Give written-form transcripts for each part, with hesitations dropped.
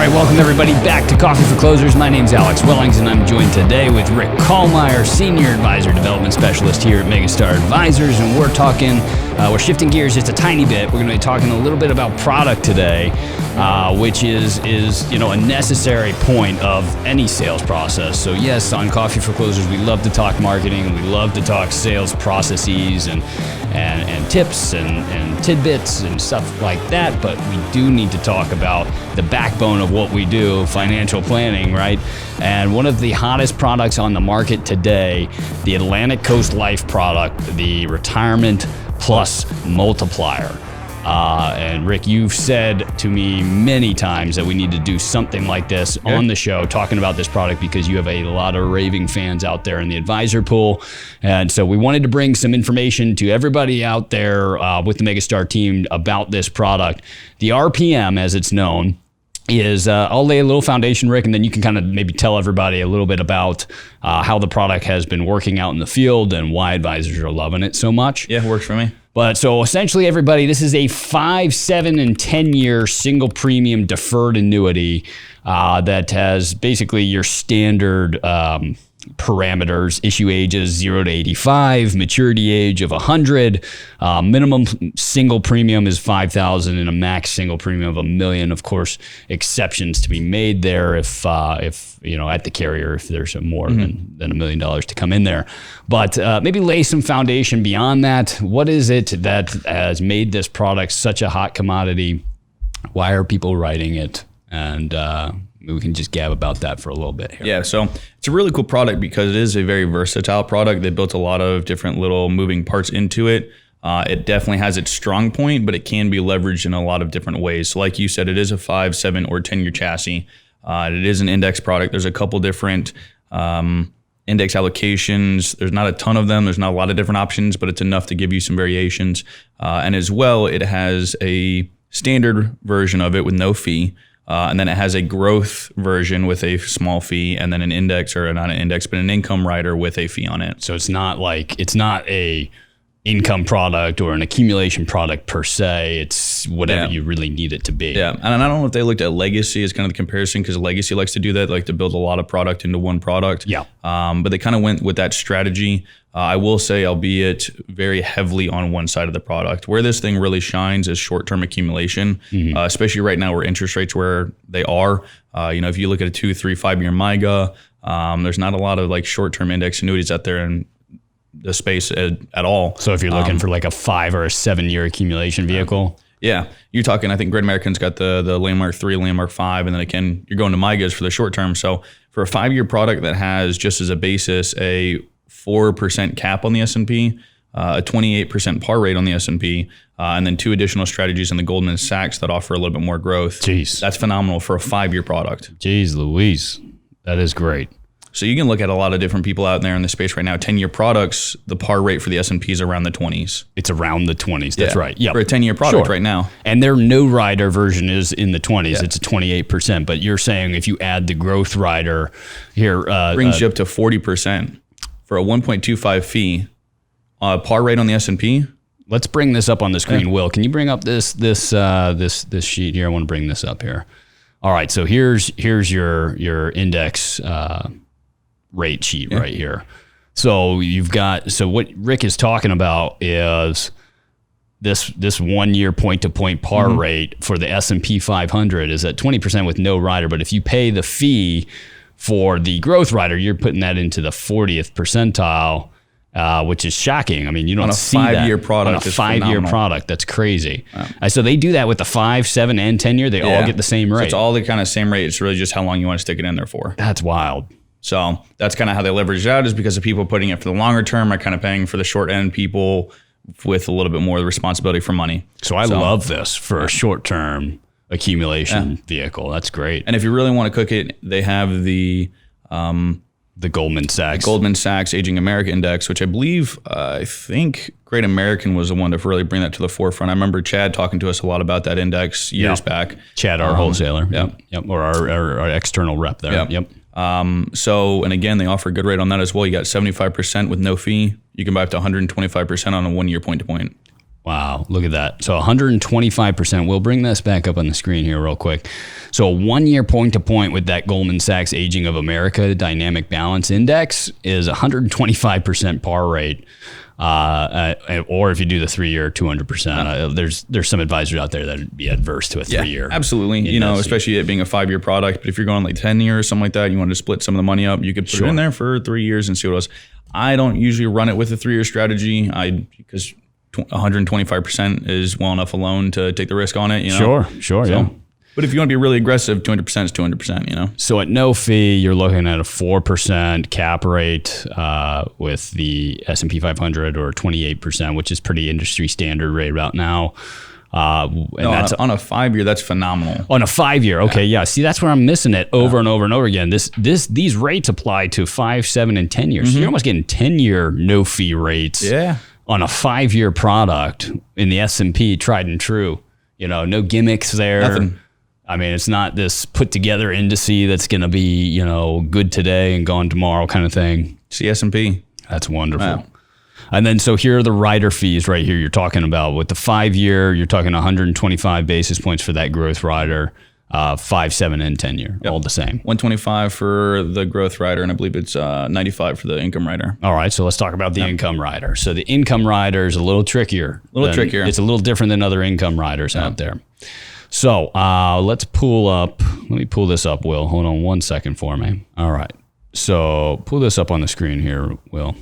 right, welcome everybody back to Coffee for Closers. My name's Alex Wellings, and I'm joined today with Rick Kallmeyer, Senior Advisor Development Specialist here at Megastar Advisors, and we're shifting gears just a tiny bit. We're going to be talking a little bit about product today, which is a necessary point of any sales process. So yes, on Coffee for Closers, we love to talk marketing, we love to talk sales processes and tips and tidbits and stuff like that, but we do need to talk about the backbone of what we do, financial planning, right? And one of the hottest products on the market today, the Atlantic Coast Life product, the Retirement Plus Multiplier. And Rick, you've said to me many times that we need to do something like this on the show, talking about this product, because you have a lot of raving fans out there in the advisor pool. And so we wanted to bring some information to everybody out there with the Megastar team about this product. The RPM, as it's known, is I'll lay a little foundation, Rick, and then you can kind of maybe tell everybody a little bit about how the product has been working out in the field and why advisors are loving it so much. Yeah, it works for me. But so essentially, everybody, this is a 5, 7, and 10-year single premium deferred annuity that has basically your standard parameters: issue ages 0 to 85, maturity age of 100, minimum single premium is $5,000, and a max single premium of $1 million. Of course, exceptions to be made there if at the carrier, if there's more than $1 million to come in there. But maybe lay some foundation beyond that. What is it that has made this product such a hot commodity? Why are people writing it? And we can just gab about that for a little bit here. Yeah, so it's a really cool product because it is a very versatile product. They built a lot of different little moving parts into it. It definitely has its strong point, but it can be leveraged in a lot of different ways. So like you said, it is a 5, 7, or 10-year chassis. It is an index product. There's a couple different index allocations. There's not a ton of them. There's not a lot of different options, but it's enough to give you some variations. And as well, it has a standard version of it with no fee. And then it has a growth version with a small fee, and then an index, or not an index, but an income rider with a fee on it. So it's not a income product or an accumulation product per se. It's whatever you really need it to be. Yeah, and I don't know if they looked at Legacy as kind of the comparison, because Legacy likes to do that, like to build a lot of product into one product. Yeah. But they kind of went with that strategy. I will say, albeit very heavily on one side of the product. Where this thing really shines is short-term accumulation, especially right now where interest rates where they are. If you look at a 2, 3, 5-year MYGA, there's not a lot of like short-term index annuities out there in the space at all. So if you're looking for like a 5 or a 7-year accumulation vehicle. Yeah, you're talking, I think Great American's got the Landmark 3, Landmark 5, and then again, you're going to MYGAs for the short term. So for a 5-year product that has just as a basis a 4% cap on the S&P, a 28% par rate on the S&P, and then 2 additional strategies in the Goldman Sachs that offer a little bit more growth. Jeez. That's phenomenal for a 5-year product. Jeez Louise, that is great. So you can look at a lot of different people out there in the space right now. 10-year products, the par rate for the S&P is around the 20s. It's around the 20s. That's right. Yeah, for a 10-year product right now. And their no rider version is in the 20s. Yeah. It's a 28%. But you're saying if you add the growth rider here, brings you up to 40% for a 1.25 fee, par rate on the S&P. Let's bring this up on the screen. Will, can you bring up this sheet here? I want to bring this up here. All right. So here's your index rate sheet right here. So what Rick is talking about is this 1 year point to point par rate for the S&P 500 is at 20% with no rider. But if you pay the fee for the growth rider, you're putting that into the 40th percentile, which is shocking. I mean, you don't see that on a 5-year product. On a 5-year product, that's crazy. Yeah. So they do that with the 5, 7, and 10 year. They all get the same rate. So it's all the kind of same rate. It's really just how long you want to stick it in there for. That's wild. So that's kind of how they leverage it out, is because the people putting it for the longer term are kind of paying for the short end people with a little bit more responsibility for money. So I love this for a short term accumulation vehicle. That's great. And if you really want to cook it, they have the Goldman Sachs. Goldman Sachs Aging America Index, which I think Great American was the one to really bring that to the forefront. I remember Chad talking to us a lot about that index years back. Chad, our wholesaler. Yep. Or our external rep there. Yep. And again, they offer a good rate on that as well. You got 75% with no fee. You can buy up to 125% on a 1 year point to point. Wow, look at that. So 125%. We'll bring this back up on the screen here real quick. So a 1 year point to point with that Goldman Sachs Aging of America Dynamic Balance Index is 125% par rate. Or if you do the 3 year, 200%. There's some advisors out there that would be adverse to a 3 year. Absolutely. You know, especially it being a 5 year product. But if you're going like 10 years, something like that, you want to split some of the money up, you could put it in there for 3 years and see what else. I don't usually run it with a 3 year strategy. Because 125% is well enough alone to take the risk on it. You know? Sure, yeah. But if you want to be really aggressive, 200% is 200%, you know? So at no fee, you're looking at a 4% cap rate with the S&P 500 or 28%, which is pretty industry standard rate right now. That's on a 5 year, that's phenomenal. On a 5 year, okay, yeah. See, that's where I'm missing it over and over and over again. These rates apply to 5, 7, and 10 years. So you're almost getting 10-year no fee rates. Yeah. On a 5 year product in the S&P, tried and true. You know, no gimmicks there. Nothing. I mean, it's not this put together indice that's going to be, you know, good today and gone tomorrow kind of thing. It's the S&P. That's wonderful. Wow. And then, so here are the rider fees right here you're talking about. With the 5 year, you're talking 125 basis points for that growth rider. 5, 7, and 10 year, all the same. 125 for the growth rider, and I believe it's 95 for the income rider. All right, so let's talk about the income rider. So the income rider is a little trickier. It's a little different than other income riders out there. So let me pull this up, Will. Hold on 1 second for me. All right, so pull this up on the screen here, Will.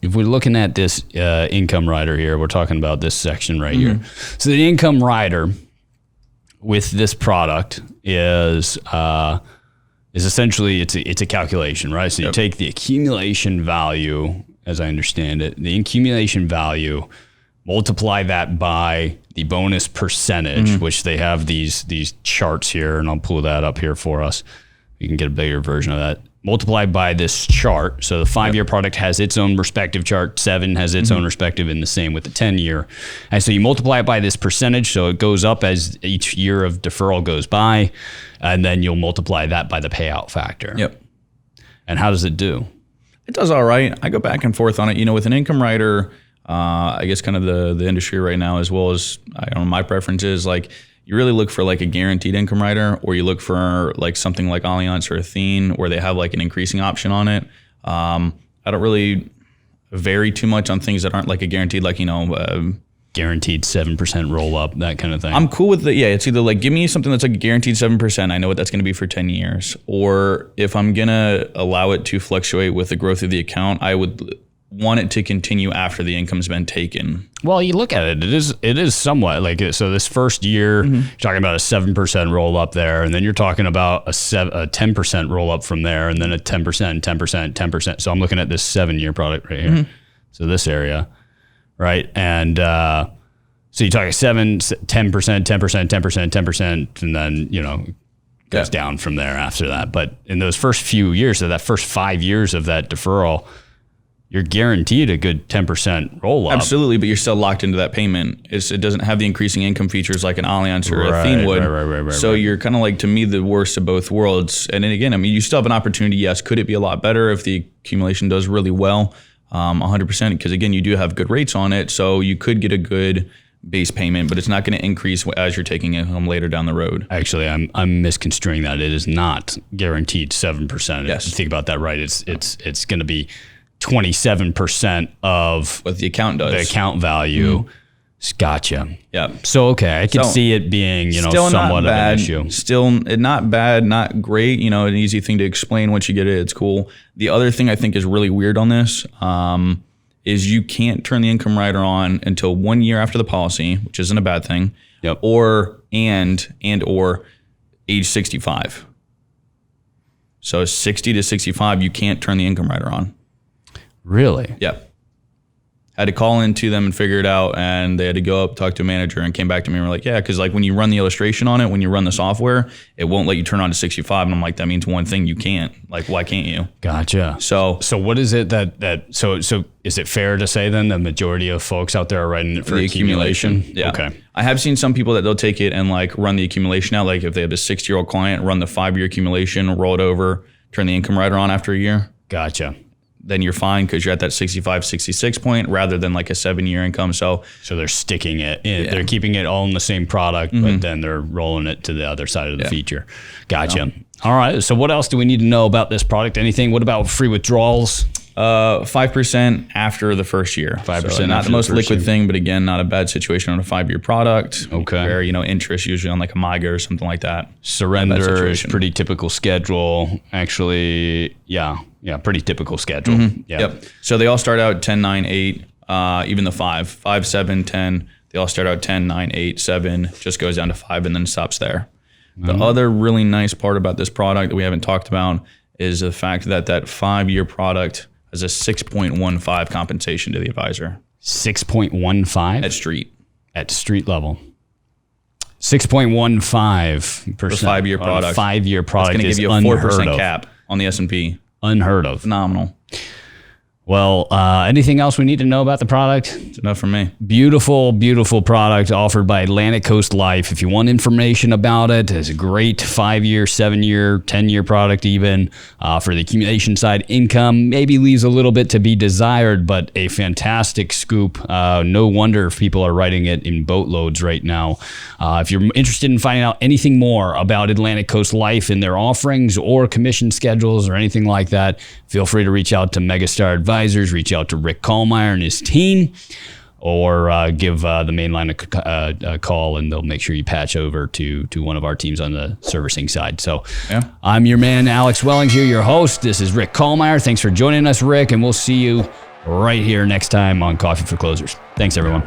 If we're looking at this income rider here, we're talking about this section right here. So the income rider with this product is essentially it's a calculation, right? So you take the accumulation value, as I understand it, the accumulation value, multiply that by the bonus percentage, which they have these charts here, and I'll pull that up here for us. You can get a bigger version of that. Multiplied by this chart. So the 5 year product has its own respective chart. 7 has its own respective, and the same with the 10 year. And so you multiply it by this percentage. So it goes up as each year of deferral goes by, and then you'll multiply that by the payout factor. Yep. And how does it do? It does all right. I go back and forth on it. You know, with an income rider, I guess kind of the industry right now, as well as I don't know, my preference is like, you really look for like a guaranteed income rider, or you look for like something like Allianz or Athene where they have like an increasing option on it. I don't really vary too much on things that aren't like a guaranteed, like, you know, guaranteed 7% roll up, that kind of thing. I'm cool with it. Yeah, it's either like give me something that's like a guaranteed 7%. I know what that's going to be for 10 years. Or if I'm going to allow it to fluctuate with the growth of the account, I would want it to continue after the income's been taken. Well, you look at it, it is somewhat like, so this first year, you're talking about a 7% roll up there, and then you're talking about a 10% roll up from there, and then a 10%, 10%, 10%. So I'm looking at this 7 year product right here. So this area, right? And so you talk 7, 10%, 10%, 10%, 10%, and then, you know, goes down from there after that. But in those first few years, so that first 5 years of that deferral, you're guaranteed a good 10% roll up. Absolutely, but you're still locked into that payment. It doesn't have the increasing income features like an Allianz or Athene would. Right. So you're kind of like, to me, the worst of both worlds. And then again, I mean, you still have an opportunity. Yes, could it be a lot better if the accumulation does really well? 100%, because again, you do have good rates on it. So you could get a good base payment, but it's not going to increase as you're taking it home later down the road. Actually, I'm misconstruing that. It is not guaranteed 7%. Yes. If you think about that, right? It's going to be 27% of what the account does. The account value. Gotcha. Yeah. So, okay, I can see it being, you know, somewhat of an issue. Still not bad, not great. You know, an easy thing to explain once you get it. It's cool. The other thing I think is really weird on this is you can't turn the income rider on until 1 year after the policy, which isn't a bad thing. Yep. Or age 65. So 60 to 65, you can't turn the income rider on. Really? Yep. Had to call into them and figure it out, and they had to go up, talk to a manager, and came back to me and were like, yeah, because like when you run the illustration on it, when you run the software, it won't let you turn on to 65. And I'm like, that means one thing, you can't. Like, why can't you? Gotcha. So what is it so is it fair to say then the majority of folks out there are writing it for the accumulation? Yeah. Okay. I have seen some people that they'll take it and like run the accumulation out. Like if they have a 60-year-old client, run the 5 year accumulation, roll it over, turn the income rider on after a year. Gotcha. then you're fine because you're at that 65, 66 point rather than like a 7-year income. So they're sticking it in. They're keeping it all in the same product, but then they're rolling it to the other side of the feature. Gotcha. All right. So what else do we need to know about this product? Anything? What about free withdrawals? 5% after the first year. 5%. So not the most liquid thing, but again, not a bad situation on a 5-year product. Okay. Where, interest usually on like a MIGA or something like that. Surrender is pretty typical schedule. Actually, yeah, pretty typical schedule. Yep. So they all start out 10, 9, 8, even the 5, 7, 10. They all start out 10, 9, 8, 7, just goes down to 5 and then stops there. The other really nice part about this product that we haven't talked about is the fact that 5-year product has a 6.15 compensation to the advisor. 6.15? At street level. 6.15% for 5-year product. 5-year product. It's going to give you a 4% cap on the S&P. Unheard of. Phenomenal. Well, anything else we need to know about the product? It's enough for me. Beautiful, beautiful product offered by Atlantic Coast Life. If you want information about it, it's a great 5-year, 7-year, 10-year product even for the accumulation side. Income maybe leaves a little bit to be desired, but a fantastic scoop. No wonder if people are writing it in boatloads right now. If you're interested in finding out anything more about Atlantic Coast Life and their offerings or commission schedules or anything like that, feel free to reach out to Megastar Advisors, reach out to Rick Kallmeyer and his team, or give the main line a call, and they'll make sure you patch over to one of our teams on the servicing side. So I'm your man, Alex Wellings here, your host. This is Rick Kallmeyer. Thanks for joining us, Rick, and we'll see you right here next time on Coffee for Closers. Thanks, everyone.